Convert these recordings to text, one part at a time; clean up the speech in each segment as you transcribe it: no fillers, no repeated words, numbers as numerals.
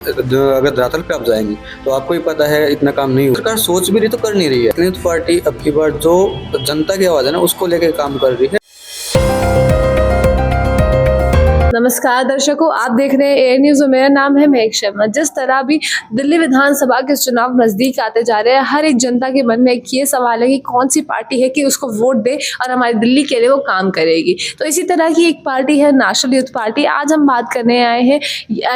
अगर धरातल पे आप जाएंगे तो आपको ही पता है इतना काम नहीं हो। सरकार सोच भी रही तो कर नहीं रही है। नेशनल पार्टी अब की बार जो जनता की आवाज है ना उसको लेकर काम कर रही है। नमस्कार दर्शकों, आप देख रहे हैं एयर न्यूज और मेरा नाम है महक शर्मा। जिस तरह अभी दिल्ली विधानसभा के चुनाव नजदीक आते जा रहे हैं, हर एक जनता के मन में एक ये सवाल है कि कौन सी पार्टी है कि उसको वोट दे और हमारी दिल्ली के लिए वो काम करेगी। तो इसी तरह की एक पार्टी है नेशनल यूथ पार्टी। आज हम बात करने आए हैं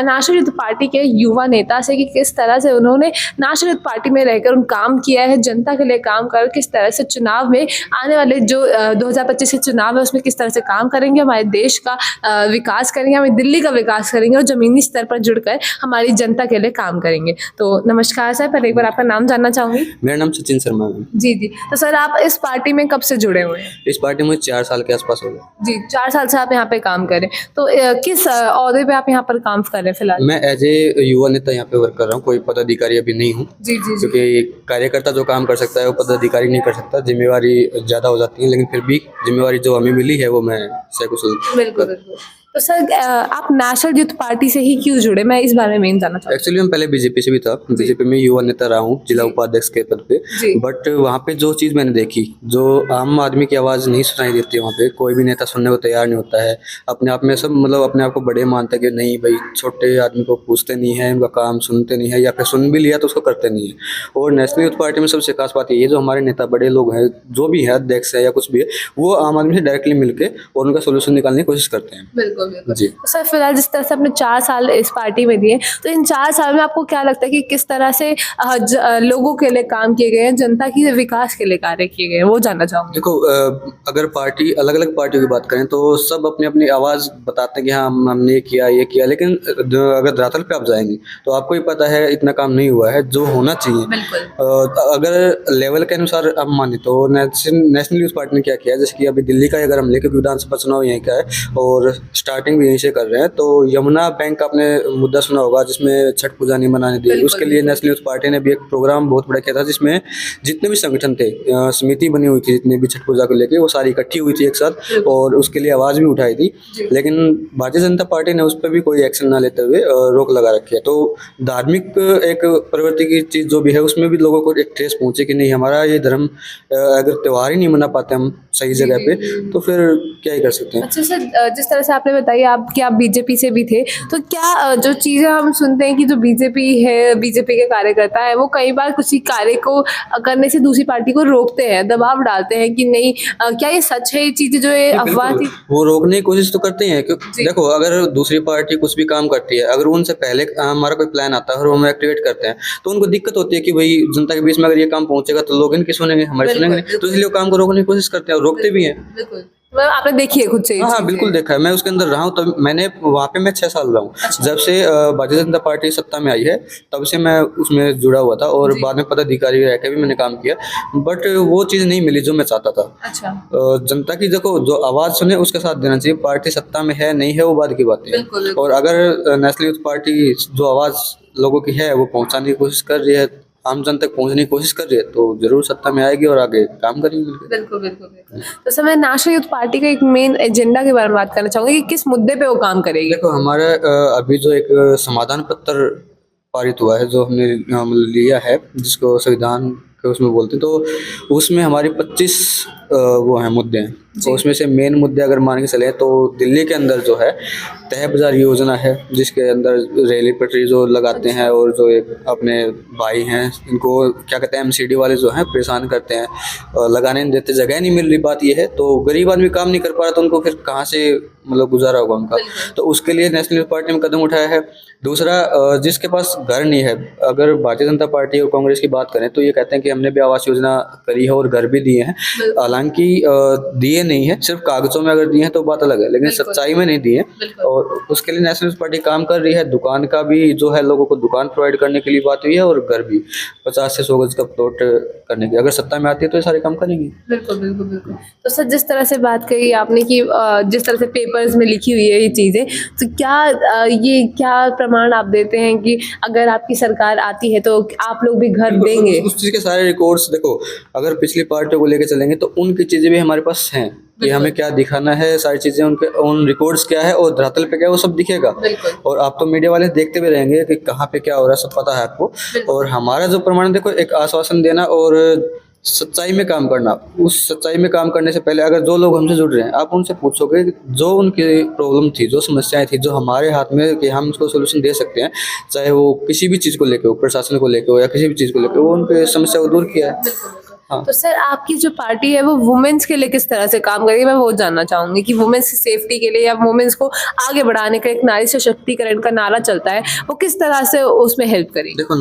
नेशनल यूथ पार्टी के युवा नेता से कि किस तरह से उन्होंने नेशनल यूथ पार्टी में रहकर काम किया है, जनता के लिए काम कर, किस तरह से चुनाव में आने वाले जो 2025 के चुनाव है उसमें किस तरह से काम करेंगे, हमारे देश का विकास करेंगे, हमें दिल्ली का विकास करेंगे और जमीनी स्तर पर जुड़कर हमारी जनता के लिए काम करेंगे। तो नमस्कार सर, पहले एक बार आपका नाम जानना चाहूंगी। मेरा नाम सचिन शर्मा है। जी जी, तो सर आप इस पार्टी में कब से जुड़े हुए हैं? इस पार्टी में 4 साल के आसपास हो गए। जी, 4 साल से आप यहाँ पे काम कर रहे हैं। तो किस ओहदे पे आप यहाँ पर काम कर रहे हैं फिलहाल? मैं एज ए युवा नेता यहाँ पे वर्क कर रहा हूँ, कोई पदाधिकारी अभी नहीं हूँ। जी जी जी। क्योंकि कार्यकर्ता जो काम कर सकता है वो पदाधिकारी नहीं कर सकता, जिम्मेवारी ज्यादा हो जाती है। लेकिन फिर भी जिम्मेवारी जो हमें मिली है वो मैं सकुशल। बिल्कुल बिल्कुल। तो सर आप नेशनल यूथ पार्टी से ही क्यों जुड़े, मैं इस बारे में मेन जानना चाहूँ। एक्चुअली मैं पहले बीजेपी से भी था, बीजेपी में युवा नेता रहा हूँ, जिला उपाध्यक्ष के पद पे। बट वहाँ पे जो चीज़ मैंने देखी, जो आम आदमी की आवाज़ नहीं सुनाई देती, वहाँ पे कोई भी नेता सुनने को तैयार नहीं होता है। अपने आप में सब मतलब अपने आप को बड़े मानते हैं कि नहीं भाई, छोटे आदमी को पूछते नहीं है, उनका काम सुनते नहीं है, या फिर सुन भी लिया तो उसको करते नहीं है। और नेशनल यूथ पार्टी में सबसे खास बात ये जो हमारे नेता बड़े लोग हैं, जो भी है अध्यक्ष है या कुछ भी है, वो आम आदमी से डायरेक्टली मिलके और उनका सोल्यूशन निकालने की कोशिश करते हैं। बिल्कुल बिल्कुल जी सर, फिलहाल जिस तरह से आपने 4 साल इस पार्टी में दिए, तो इन 4 साल में आपको क्या लगता है कि किस तरह से लोगों के लिए काम किए गए हैं, जनता की विकास के लिए कार्य किए गए हैं, वो जानना चाहूंगी। देखो, अगर पार्टी अलग अलग पार्टियों की बात करें तो सब अपनी अपनी आवाज़ बताते हैं कि हाँ हमने ये किया, लेकिन अगर धरातल पे आप जाएंगे तो आपको ही पता है इतना काम नहीं हुआ है जो होना चाहिए। अगर लेवल के अनुसार आप माने तो नेशनल यूथ पार्टी ने क्या किया, जैसे कि अभी दिल्ली का अगर हम लें, क्योंकि विधानसभा चुनाव यहीं का है और स्टार्टिंग भी यहीं से कर रहे हैं, तो यमुना बैंक का आपने मुद्दा सुना होगा जिसमें छठ पूजा नहीं मनाने दी। उसके लिए नेशनल यूथ पार्टी ने भी एक प्रोग्राम बहुत बड़ा किया था, जिसमें जितने भी संगठन थे, समिति बनी हुई थी जितनी भी छठ पूजा को लेकर, वो सारी इकट्ठी हुई थी एक साथ और उसके लिए आवाज़ भी उठाई थी। लेकिन भारतीय जनता पार्टी ने उस पर भी कोई एक्शन ना लेते हुए रोक लगा रखी है। तो धार्मिक एक प्रवृत्ति की चीज़ जो भी है उसमें भी लोगों को एक ठेस पहुंचे कि नहीं, हमारा ये धर्म अगर त्यौहार ही नहीं मना पाते हम सही जगह पे तो फिर क्या ही कर सकते हैं। अच्छा सर, जिस तरह से आपने बताया आप बीजेपी से भी थे, तो क्या जो चीज़ें हम सुनते हैं कि जो बीजेपी है, बीजेपी के कार्यकर्ता है, वो कई बार किसी कार्य को करने से दूसरी पार्टी को रोकते हैं, दबाव डालते हैं कि नहीं, क्या ये सच है? ये चीज़ें जो है अफवाह थी, वो रोकने की कोशिश तो करते हैं। क्योंकि देखो, अगर दूसरी पार्टी कुछ भी काम करती है, अगर उनसे पहले हमारा कोई प्लान आता है और हम एक्टिवेट करते हैं तो उनको दिक्कत होती है कि भाई जनता के बीच में अगर ये काम पहुंचेगा तो लोग इनकी सुनेंगे, हमारे सुनेंगे नहीं, तो इसलिए वो काम को रोकने की कोशिश करते हैं और रोकते भी हैं। बिल्कुल, आपने देखी है खुद से? हाँ बिल्कुल देखा है, मैं उसके अंदर रहा हूँ। तब मैंने वहाँ पे मैं 6 साल रहा हूँ। अच्छा। जब से भारतीय जनता पार्टी सत्ता में आई है तब से मैं उसमें जुड़ा हुआ था और बाद में पदाधिकारी रह के भी मैंने काम किया, बट वो चीज़ नहीं मिली जो मैं चाहता था। अच्छा। जनता की देखो जो आवाज़ सुने उसका साथ देना चाहिए। पार्टी सत्ता में है नहीं है वो बाद की बात है, और अगर नेशनल यूथ पार्टी जो आवाज़ लोगों की है वो पहुँचाने की कोशिश कर रही है, आम जन तक पहुंचने की कोशिश कर रही है, तो जरूर सत्ता में आएगी और आगे काम करेंगे। बिल्कुल बिल्कुल बिल्कुल। तो सर, मैं नेशनल यूथ पार्टी का एक मेन एजेंडा के बारे में बात करना चाहूंगी कि किस मुद्दे पे वो काम करेगी। देखो, हमारा अभी जो एक समाधान पत्र पारित हुआ है जो हमने लिया है, जिसको संविधान के उसमें बोलते हैं, तो उसमें हमारी 25 वो हैं मुद्दे हैं। तो उसमें से मेन मुद्दे अगर मान के चले तो दिल्ली के अंदर जो है तय बाजार योजना है, जिसके अंदर रेली पटरी जो लगाते हैं और जो एक अपने भाई हैं इनको क्या कहते हैं एमसीडी वाले जो हैं परेशान करते हैं, लगाने नहीं देते, जगह नहीं मिल रही। बात ये है तो गरीब आदमी काम नहीं कर पा रहा तो उनको फिर कहाँ से मतलब गुजारा होगा उनका, तो उसके लिए नेशनल पार्टी ने कदम उठाया है। दूसरा, जिसके पास घर नहीं है, अगर भारतीय जनता पार्टी और कांग्रेस की बात करें तो ये कहते हैं कि हमने भी आवास योजना करी है और घर भी दिए हैं। हालांकि दिए नहीं है, सिर्फ कागजों में अगर दिए हैं तो बात अलग है, लेकिन सच्चाई में नहीं दिए। और उसके लिए नेशनल पार्टी काम कर रही है। दुकान का भी जो है लोगों को दुकान प्रोवाइड करने के लिए बात हुई है और घर भी 50 से 100 गज का प्लॉट करने की, अगर सत्ता में आती है तो ये सारे काम करेंगी। बिल्कुल बिल्कुल बिल्कुल। तो सर, जिस तरह से बात कही आपने कि जिस तरह से पेपर्स में लिखी हुई है ये चीज़ें, तो क्या प्रमाण आप देते हैं कि अगर आपकी सरकार आती है तो आप लोग भी घर देंगे? उस चीज़ के सारे रिकॉर्ड्स देखो, अगर पिछली पार्टियों को लेकर चलेंगे तो उनकी चीज़ें भी हमारे पास हैं कि हमें क्या दिखाना है, सारी चीज़ें उनके ऑन रिकॉर्ड्स क्या है और धरातल पे क्या है वो सब दिखेगा। बिल्कुल। और आप तो मीडिया वाले देखते भी रहेंगे कि कहाँ पे क्या हो रहा है, सब पता है आपको। और हमारा जो प्रमाण देखो, एक आश्वासन देना और सच्चाई में काम करना। उस सच्चाई में काम करने से पहले अगर जो लोग हमसे जुड़ रहे हैं, आप उनसे पूछोगे कि जो उनकी प्रॉब्लम थी, जो समस्याएं थी, जो हमारे हाथ में कि हम उसको सोल्यूशन दे सकते हैं, चाहे वो किसी भी चीज़ को लेके हो, प्रशासन को लेके हो या किसी भी चीज़ को लेके हो, वो उनके समस्या को दूर किया है। हाँ। तो सर आपकी जो पार्टी है वो वुमेन्स के लिए किस तरह से काम करेगी, मैं वो जानना चाहूंगी कि वुमेन्स की सेफ्टी के लिए या वुमेन्स को आगे बढ़ाने का एक नारी सशक्तिकरण का नारा चलता है, वो किस तरह से उसमें हेल्प करेगी? देखो,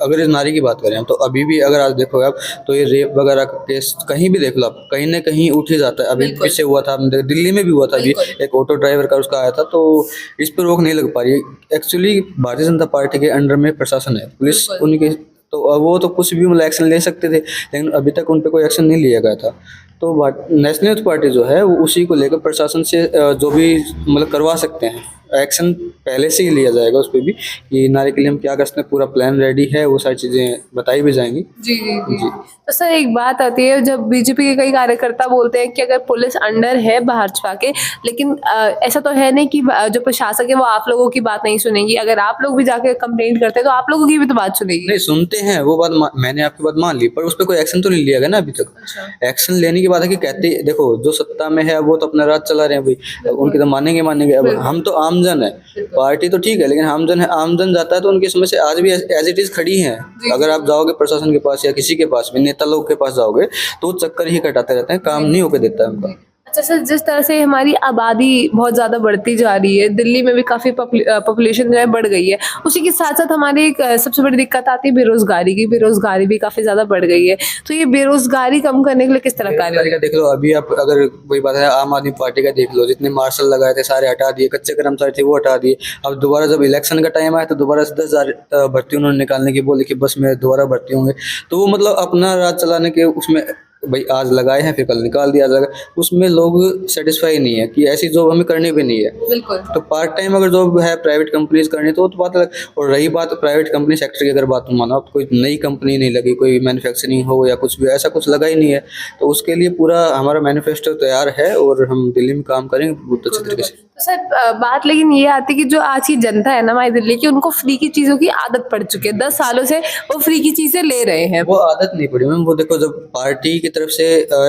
अगर इस नारी की बात करें हम, तो अभी भी अगर आज देखोगे आप, तो ये रेप वगैरह का केस कहीं भी देख लो आप, कहीं ना कहीं उठ ही जाता है। अभी बिल्कुल। पीछे हुआ था, आपने देखा, दिल्ली में भी हुआ था, अभी बिल्कुल। एक ऑटो ड्राइवर का उसका आया था, तो इस पर रोक नहीं लग पा रही। एक्चुअली भारतीय जनता पार्टी के अंडर में प्रशासन है, पुलिस बिल्कुल। उनके, तो वो तो कुछ भी मतलब एक्शन ले सकते थे, लेकिन अभी तक उन पर कोई एक्शन नहीं लिया गया था। तो नेशनल यूथ पार्टी जो है वो उसी को लेकर प्रशासन से जो भी मतलब करवा सकते हैं, एक्शन पहले से ही लिया जाएगा उस पर भी, कि नारी के लिए हम क्या कर सकते हैं, पूरा प्लान रेडी है, वो सारी चीज़ें बताई भी जाएंगी। जी जी जी। जी। तो सर एक बात आती है, जब बीजेपी के कई कार्यकर्ता बोलते हैं कि अगर पुलिस अंडर है भाजपा के, लेकिन ऐसा तो है नहीं कि जो प्रशासक है वो आप लोगों की बात नहीं सुनेगी, अगर आप लोग भी जाके कंप्लेंट करते हैं तो आप लोगों की भी तो बात सुनेगी। नहीं, सुनते हैं, वो बात मैंने आपकी बात मान ली, पर उस पर कोई एक्शन तो नहीं लिया गया ना अभी तक। अच्छा। एक्शन लेने की बात है कि कहते देखो, जो सत्ता में है वो तो अपना राज चला रहे हैं भाई, अब उनकी तो मानेंगे। अब हम तो आमजन है, पार्टी तो ठीक है, लेकिन आमजन है, आमजन जाता है तो उनकी समस्या आज भी एज इट इज खड़ी है। अगर आप जाओगे प्रशासन के पास या किसी के पास भी, नेता लोग के पास जाओगे, तो चक्कर ही कटाते रहते हैं, काम नहीं होके देता है उनका। अच्छा सर, जिस तरह से हमारी आबादी बहुत ज़्यादा बढ़ती जा रही है, दिल्ली में भी काफ़ी पॉपुलेशन जो है बढ़ गई है, उसी के साथ साथ हमारी एक सबसे बड़ी दिक्कत आती है बेरोजगारी की। बेरोजगारी भी काफ़ी ज़्यादा बढ़ गई है, तो ये बेरोजगारी कम करने के लिए किस तरह कार्य बेरोजगारी का देख लो, अभी आप अगर कोई बात है, आम आदमी पार्टी का देख लो, जितने मार्शल लगाए थे सारे हटा दिए, कच्चे कर्मचारी थे वो हटा दिए। अब दोबारा जब इलेक्शन का टाइम आया तो दोबारा से 10,000 भर्ती उन्होंने निकालने की बोली कि बस में दोबारा भर्ती होंगे। तो वो मतलब अपना राज चलाने के उसमें भाई आज लगाए हैं, फिर कल निकाल दिया जाएगा, उसमें लोग सेटिस्फाई नहीं है कि ऐसी जॉब हमें करनी भी नहीं है। बिल्कुल। तो पार्ट टाइम अगर जॉब है प्राइवेट कंपनीज करनी तो बात अलग। और रही बात प्राइवेट कंपनी सेक्टर की, अगर बात मानो, अब कोई नई कंपनी नहीं लगी, कोई मैन्युफैक्चरिंग हो या कुछ भी ऐसा कुछ लगा ही नहीं है, तो उसके लिए पूरा हमारा मैनिफेस्टो तैयार है और हम दिल्ली में काम करेंगे बहुत अच्छे तरीके से। तो सर बात लेकिन ये आती है कि जो आज की जनता है ना हमारी दिल्ली की, उनको फ्री की चीज़ों की आदत पड़ चुकी है, 10 सालों से वो फ्री की चीज़ें ले रहे हैं। वो आदत नहीं पड़ी मैम, वो देखो, जब पार्टी की तरफ से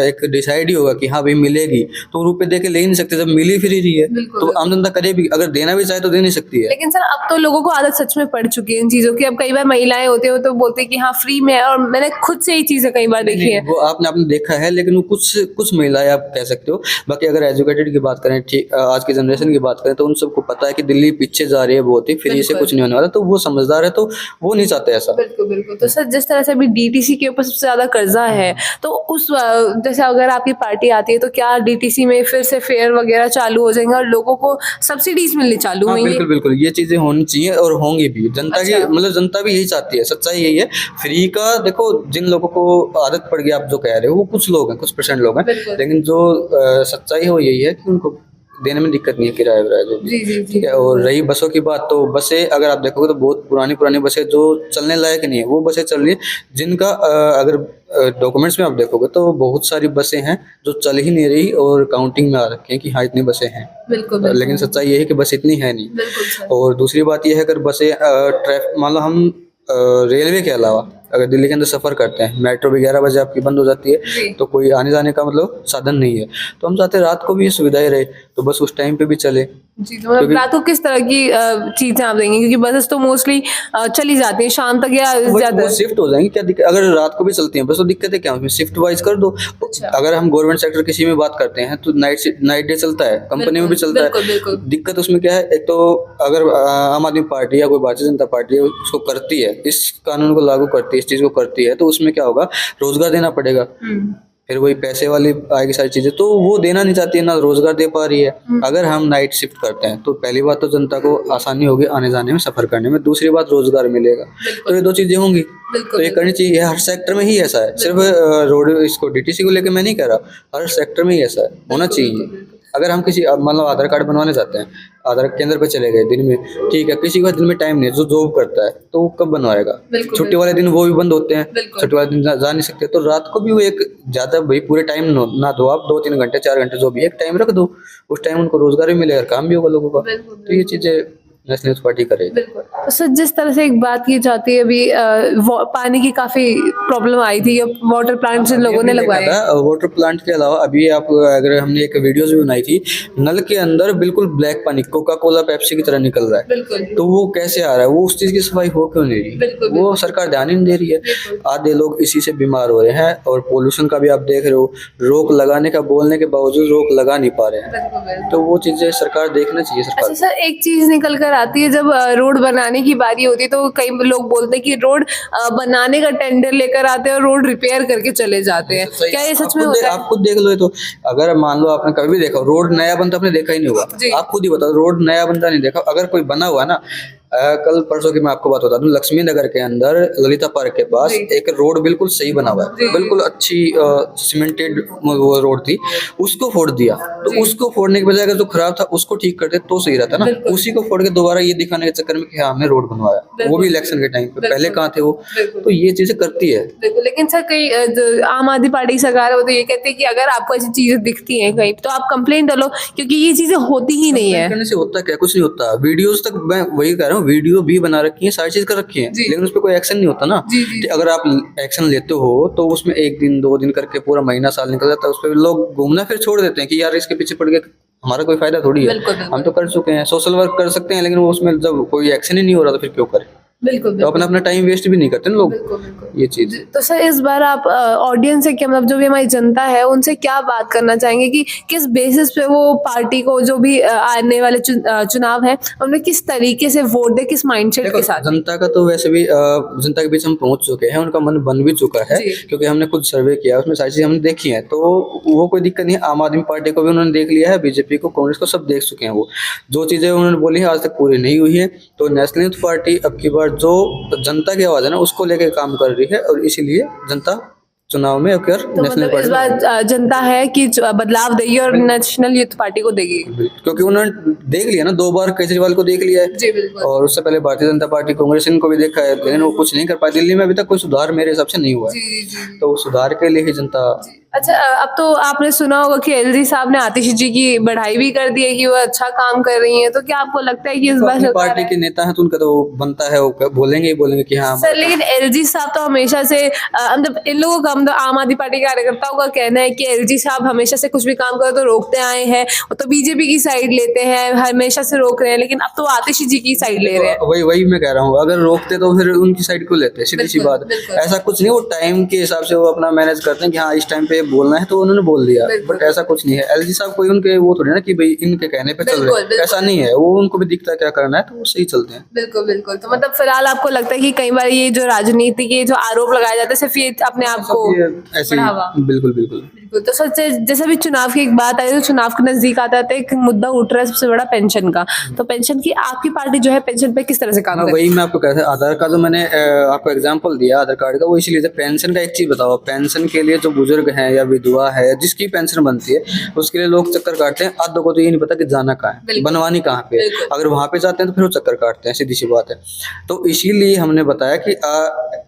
एक डिसाइड ही होगा कि हाँ भाई मिलेगी, तो रुपए दे के ले ही नहीं सकते, जब मिली फ्री रही है बिल्कुल, तो आम जनता करे भी, अगर देना भी चाहे तो दे नहीं सकती है। लेकिन सर अब तो लोगों को आदत सच में पड़ चुकी है इन चीज़ों की। अब कई बार महिलाएं होती हैं तो बोलते हैं कि हाँ फ्री में है, और मैंने खुद से ही चीज़ें कई बार देखी है। वो आपने देखा है, लेकिन वो कुछ महिलाएं आप कह सकते हो। बाकी अगर एजुकेटेड की बात करें, ठीक आज की जनरेशन की बात करें, तो उन सबको पता है कि दिल्ली पीछे जा रही है बहुत ही, फ्री से कुछ नहीं होने वाला, तो वो समझदार है, तो वो नहीं चाहते ऐसा। बिल्कुल बिल्कुल। तो सर जिस तरह से अभी डीटीसी के ऊपर सबसे ज्यादा कर्जा है, तो उस जैसे अगर आपकी पार्टी आती है तो क्या डीटीसी में फिर से फेयर वगैरह चालू हो जाएंगे और लोगों को सब्सिडीज मिलनी चालू हाँ, होंगी? बिल्कुल बिल्कुल, ये चीजें होनी चाहिए और होंगी भी। जनता की अच्छा। मतलब जनता भी यही चाहती है, सच्चाई यही है। फ्री का देखो, जिन लोगों को आदत पड़ गई, आप जो कह रहे हो, वो कुछ लोग हैं, कुछ परसेंट लोग हैं, बिल्कुल। लेकिन जो सच्चाई है वो यही है कि उनको देने में दिक्कत नहीं है, किराया विराया जो भी। जी जी जी। ठीक है। और रही बसों की बात, तो बसें अगर आप देखोगे तो बहुत पुरानी पुरानी बसें जो चलने लायक नहीं है, वो बसें चल रही है, जिनका अगर डॉक्यूमेंट्स में आप देखोगे तो बहुत सारी बसें हैं जो चल ही नहीं रही और काउंटिंग में आ रखी हैं कि हाँ इतनी बसें हैं। बिल्कुल बिल्कुल। लेकिन सच्चाई ये है कि बस इतनी है नहीं। बिल्कुल सर। और दूसरी बात यह है, अगर बसें ट्रैफिक मान लो हम रेलवे के अलावा अगर दिल्ली के अंदर सफ़र करते हैं, मेट्रो भी 11 बजे आपकी बंद हो जाती जी। है, तो कोई आने जाने का मतलब साधन नहीं है, तो हम चाहते हैं रात को भी ये सुविधाएं रहे, तो बस उस टाइम पे भी चले। जी, तो मतलब रात को किस तरह की चीजें आप देंगे, क्योंकि बसेस तो मोस्टली चली जाती हैं शाम तक या ज्यादा? वो शिफ्ट हो जाएंगी, क्या दिक्कत, अगर रात को भी चलती हैं बस, तो दिक्कत है क्या उसमें, शिफ्ट वाइज कर दो। अच्छा। अगर हम गवर्नमेंट सेक्टर किसी में बात करते हैं तो नाइट डे चलता है, कंपनी में भी चलता बिल्कुल है। बिल्कुल। दिक्कत उसमें क्या है, एक तो अगर आम आदमी पार्टी या कोई भारतीय जनता पार्टी है उसको करती है, इस कानून को लागू करती है, इस चीज़ को करती है, तो उसमें क्या होगा, रोजगार देना पड़ेगा, फिर वही पैसे वाली आएगी सारी चीजें, तो वो देना नहीं चाहती है, ना रोजगार दे पा रही है। अगर हम नाइट शिफ्ट करते हैं तो पहली बात तो जनता को आसानी होगी आने जाने में, सफर करने में, दूसरी बात रोजगार मिलेगा, तो ये दो चीजें होंगी, तो ये करनी चाहिए। हर सेक्टर में ही ऐसा है, सिर्फ रोड इसको डीटीसी को लेकर मैं नहीं कह रहा, हर सेक्टर में ही ऐसा है, होना चाहिए। अगर हम किसी मतलब आधार कार्ड बनवाने जाते हैं, आधार केंद्र पे चले गए दिन में, ठीक है, किसी के पास दिन में टाइम नहीं है, जो जॉब करता है तो वो कब बनवाएगा? बिल्कुल, छुट्टी वाले दिन वो भी बंद होते हैं, बिल्कुल। छुट्टी वाले दिन जा नहीं सकते, तो रात को भी वो एक ज़्यादा भाई पूरे टाइम ना दो आप, 2-3 घंटे 4 घंटे जो भी है, एक टाइम रख दो, उस टाइम उनको रोजगार भी मिलेगा, काम भी होगा लोगों का। बिल्कुल, तो ये चीज़ें नेशनल यूथ पार्टी करेगी। बिल्कुल। तो सर जिस तरह से एक बात की जाती है अभी पानी की काफी प्रॉब्लम आई थी, वाटर प्लांट जिन लोगों ने लगवाए हैं। वाटर प्लांट के अलावा अभी आप अगर हमने एक वीडियोस भी बनाई थी, नल के अंदर बिल्कुल ब्लैक पानी कोका कोला पेप्सी की तरह निकल रहा है। बिल्कुल तो वो कैसे आ रहा है? वो उस चीज की सफाई हो क्यों नहीं रही? बिल्कुल, वो सरकार ध्यान ही नहीं दे रही है। आधे लोग इसी से बीमार हो रहे हैं, और पोल्यूशन का भी आप देख रहे हो, रोक लगाने का बोलने के बावजूद रोक लगा नहीं पा रहे हैं। बिल्कुल। तो वो चीजें सरकार देखना चाहिए सरकार अच्छा सर, एक चीज निकल कर आती है जब रोड बनाने की बारी होती है, तो कई लोग बोलते हैं कि रोड बनाने का टेंडर लेकर आते हैं और रोड रिपेयर करके चले जाते हैं। क्या ये सच में होता है? आप खुद देख लो। ये तो अगर मान लो आपने कभी भी देखा रोड नया बनता, आपने देखा ही नहीं जी। होगा, आप खुद ही बताओ, रोड नया बनता नहीं देखा। अगर कोई बना हुआ ना, कल परसों की मैं आपको बात बता दूं, लक्ष्मी नगर के अंदर ललिता पार्क के पास जी। एक रोड बिल्कुल सही बना हुआ है, बिल्कुल अच्छी सीमेंटेड वो रोड थी, उसको फोड़ दिया। तो उसको फोड़ने के बजाय अगर जो खराब था उसको ठीक करते तो सही रहता ना। बिल्कुल। उसी को फोड़ के दोबारा ये दिखाने के चक्कर में कि हाँ हमने रोड बनवाया, वो भी इलेक्शन के टाइम पे, पहले कहाँ थे वो? बिल्कुल। तो ये चीजें करती है। बिल्कुल, लेकिन सर कई जो आम आदमी पार्टी की सरकार है वो तो ये कहती है कि अगर आपको ऐसी चीजें दिखती हैं कहीं तो आप कंप्लेंट डालो, क्योंकि ये चीजें होती ही नहीं है। करने से होता क्या? कुछ नहीं होता। वीडियोस तक मैं वही कह रहा हूँ, वीडियो भी बना रखी है, सारी चीज कर रखी है, जी। लेकिन उस पर कोई एक्शन नहीं होता ना। जी, जी। कि अगर आप एक्शन लेते हो तो उसमें 1 दिन 2 दिन करके पूरा महीना साल निकल जाता है, उस पर लोग घूमना फिर छोड़ देते हैं कि यार इसके पीछे पड़ के हमारा कोई फायदा थोड़ी है। बिल्कुल, बिल्कुल। हम तो कर चुके हैं, सोशल वर्क कर सकते हैं, लेकिन वो उसमें जब कोई एक्शन ही नहीं हो रहा तो फिर क्यों करें? बिल्कुल तो अपना अपना टाइम वेस्ट भी नहीं करते ना लोग। बिल्कुल। ये चीज तो सर इस बार आप ऑडियंस से क्या, मतलब जो भी हमारी जनता है उनसे क्या बात करना चाहेंगे कि किस बेसिस पे वो पार्टी को जो भी आने वाले चुनाव है उनमें किस तरीके से वोट दे, किस माइंडसेट देखो, के साथ? जनता का तो वैसे भी जनता के बीच हम पहुंच चुके हैं, उनका मन बन भी चुका है, जी। क्योंकि हमने खुद सर्वे किया, उसमें सारी चीजें हमने देखी हैं, तो वो कोई दिक्कत नहीं है। आम आदमी पार्टी को भी उन्होंने देख लिया है, बीजेपी को, कांग्रेस को, सब देख चुके हैं। वो जो चीजें उन्होंने बोली है आज तक पूरी नहीं हुई है, तो नेशनल यूथ पार्टी अब की बार जो जनता की आवाज है ना उसको लेके काम कर रही है, और इसीलिए जनता चुनाव में अगर तो नेशनल मतलब इस पार्टी, बार जनता है कि बदलाव देगी और नेशनल यूथ पार्टी को देगी। क्योंकि उन्होंने देख लिया ना, 2 बार केजरीवाल को देख लिया है, जी बिल्कुल। और उससे पहले भारतीय जनता पार्टी, कांग्रेस, इनको भी देखा है, लेकिन वो कुछ नहीं कर पाए। दिल्ली में अभी तक कोई सुधार मेरे हिसाब से नहीं हुआ है, जी। तो सुधार के लिए ही जनता। अच्छा, अब तो आपने सुना होगा कि एलजी साहब ने आतिशी जी की बढ़ाई भी कर दी है कि वो अच्छा काम कर रही हैं, तो क्या आपको लगता है कि इस बार अपनी पार्टी के नेता है तो उनका तो बनता है, वो बोलेंगे ही बोलेंगे कि हाँ सर, लेकिन एलजी साहब तो हमेशा से मतलब इन लोगों का, मतलब आम आदमी पार्टी के कार्यकर्ताओं का कहना है कि एलजी साहब हमेशा से कुछ भी काम करो तो रोकते आए हैं, वो तो बीजेपी की साइड लेते हैं, हमेशा से रोक रहे हैं, लेकिन अब तो आतिशी जी की साइड ले रहे हैं। वही मैं कह रहा हूँ, अगर रोकते तो फिर उनकी साइड क्यों लेते? सीधी सी बात। बिल्कुल। ऐसा कुछ नहीं, वो टाइम के हिसाब से वो अपना मैनेज करते हैं कि हाँ इस टाइम पे बोलना है तो उन्होंने बोल दिया, बट ऐसा कुछ नहीं है। एलजी साहब कोई उनके वो थोड़ी ना कि भाई इनके कहने पे चल रहे हैं, ऐसा नहीं है। वो उनको भी दिखता है क्या करना है, तो वो सही चलते हैं। बिल्कुल। तो मतलब फिलहाल आपको लगता है कि कई बार ये जो राजनीति के जो आरोप लगाए जाते हैं सिर्फ ये अपने आप को ऐसे बढ़ावा? बिल्कुल। तो सच जैसे भी चुनाव की एक बात आई, तो चुनाव के नजदीक आता है, एक मुद्दा उठ रहा है सबसे बड़ा पेंशन का। तो पेंशन की आपकी पार्टी जो है पेंशन पे किस तरह से काम हाँ, कर वही मैं आपको कहता आधार का जो मैंने आपको एग्जांपल दिया आधार कार्ड का, वो इसीलिए पेंशन का। एक चीज बताओ, पेंशन के लिए जो बुजुर्ग हैं या विधवा है जिसकी पेंशन बनती है, उसके लिए लोग चक्कर काटते हैं। आधों को तो ये नहीं पता कि जाना कहाँ है, बनवानी कहाँ पे। अगर वहां पे जाते हैं तो फिर वो चक्कर काटते हैं, सीधी सी बात है। तो इसीलिए हमने बताया कि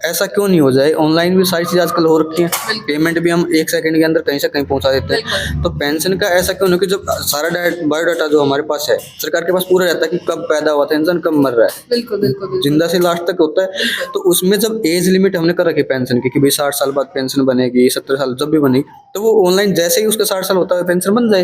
ऐसा क्यों नहीं हो जाए। ऑनलाइन भी सारी चीज आजकल हो रखी है, पेमेंट भी हम 1 सेकंड के अंदर कहीं से कहीं पहुंचा देते हैं। तो पेंशन का ऐसा क्यों नहीं कि जब सारा बायोडाटा जो हमारे पास है, सरकार के पास पूरा रहता है कि कब पैदा हुआ था इंसान, कब मर रहा है, बिल्कुल। जिंदा से लास्ट तक होता है। तो उसमें जब एज लिमिट हमने कर रखी पेंशन की कि भाई 60 साल बाद पेंशन बनेगी, 70 साल जब भी बनी, तो वो ऑनलाइन जैसे ही उसका 60 साल होता है पेंशन बन जाए।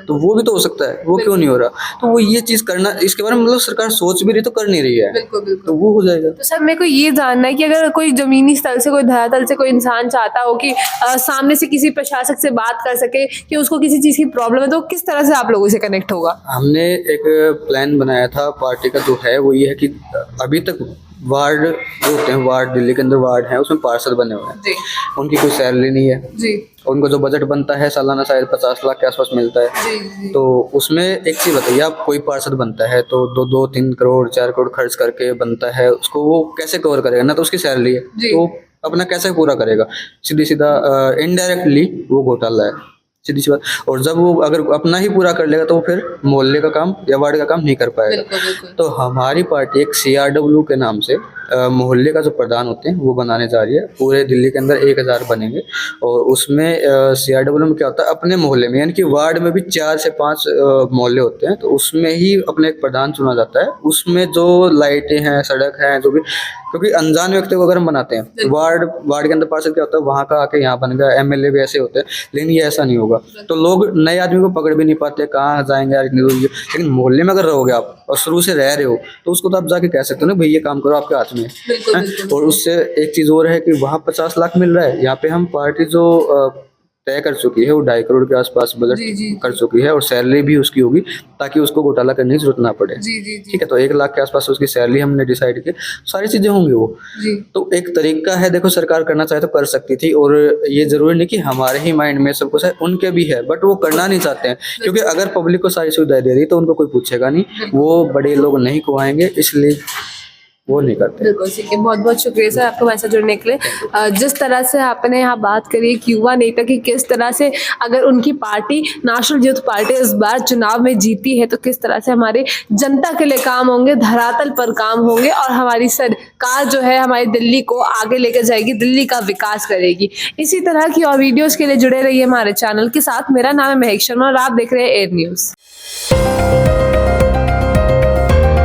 तो वो भी तो हो सकता है, वो क्यों नहीं हो रहा? तो वो ये चीज करना, इसके बारे में मतलब सरकार सोच भी रही तो कर नहीं रही है, तो वो हो जाएगा। तो सर मेरे को ये जानना है कि अगर कोई जमीनी स्तर से, कोई धरातल से कोई इंसान चाहता हो कि सामने से किसी प्रशासक से बात कर सके कि उसको किसी चीज की प्रॉब्लम है, तो किस तरह से आप लोगों से कनेक्ट होगा? हमने एक प्लान बनाया था पार्टी का, जो है वो ये है कि अभी तक वार्ड जो होते हैं, वार्ड दिल्ली के अंदर वार्ड हैं, उसमें पार्षद बने हुए हैं, उनकी कोई सैलरी नहीं है जी। उनको जो बजट बनता है सालाना शायद 50 लाख के आसपास मिलता है। जी। तो उसमें एक चीज बताइए, आप कोई पार्षद बनता है तो 2-3 करोड़ 4 करोड़ खर्च करके बनता है, उसको वो कैसे कवर करेगा? ना तो उसकी सैलरी है, तो अपना कैसे पूरा करेगा? सीधा इनडायरेक्टली वो घोटाला है। सीधी सी बात। और जब वो अगर अपना ही पूरा कर लेगा तो वो फिर मोहल्ले का काम या वार्ड का काम नहीं कर पाएगा। बिल्कुल बिल्कुल। तो हमारी पार्टी एक CRW के नाम से मोहल्ले का जो प्रधान होते हैं वो बनाने जा रही है। पूरे दिल्ली के अंदर 1000 बनेंगे और उसमें CRW में क्या होता है, अपने मोहल्ले में यानी कि वार्ड में भी 4 से 5 मोहल्ले होते हैं, तो उसमें ही अपने एक प्रधान चुना जाता है। उसमें जो लाइटें हैं, सड़क हैं, जो भी, क्योंकि अनजान व्यक्ति को अगर हम बनाते हैं, वार्ड के अंदर पार्षद क्या होता है, वहाँ का आके यहाँ बन गया, MLA भी ऐसे होते हैं, लेकिन ये ऐसा नहीं होगा। तो लोग नए आदमी को पकड़ भी नहीं पाते, कहाँ जाएंगे यार इतनी दूर। लेकिन मोहल्ले में अगर रहोगे आप और शुरू से रह रहे हो तो उसको तो आप जाके कह सकते हो ना, भाई ये काम करो, आपके हाथ में है। बिल्कुल हैं? बिल्कुल। और उससे एक चीज़ और है कि वहाँ 50 लाख मिल रहा है, यहाँ पे हम पार्टी जो तय कर चुकी है वो 2.5 करोड़ के आसपास बजट जी, जी, कर चुकी है, और सैलरी भी उसकी होगी ताकि उसको घोटाला करने की जरूरत ना पड़े। जी जी जी ठीक है, तो 1 लाख के आसपास उसकी सैलरी हमने डिसाइड की, सारी चीजें होंगी वो। जी। तो एक तरीका है, देखो सरकार करना चाहे तो कर सकती थी, और ये जरूरी नहीं कि हमारे ही माइंड में सब कुछ है, उनके भी है, बट वो करना नहीं चाहते हैं। क्योंकि अगर पब्लिक को सारी सुविधाएं दे रही तो उनको कोई पूछेगा नहीं, वो बड़े लोग नहीं खुआएंगे, इसलिए वो नहीं करते। बिल्कुल ठीक है, बहुत बहुत शुक्रिया सर आपको हमारे साथ जुड़ने के लिए। जिस तरह से आपने यहाँ बात करी एक युवा नेता की, किस तरह से अगर उनकी पार्टी नेशनल यूथ पार्टी इस बार चुनाव में जीती है तो किस तरह से हमारे जनता के लिए काम होंगे, धरातल पर काम होंगे, और हमारी सरकार जो है हमारी दिल्ली को आगे लेकर जाएगी, दिल्ली का विकास करेगी। इसी तरह की और वीडियोज़ के लिए जुड़े रहिए हमारे चैनल के साथ। मेरा नाम है महक शर्मा और आप देख रहे हैं एयर न्यूज़।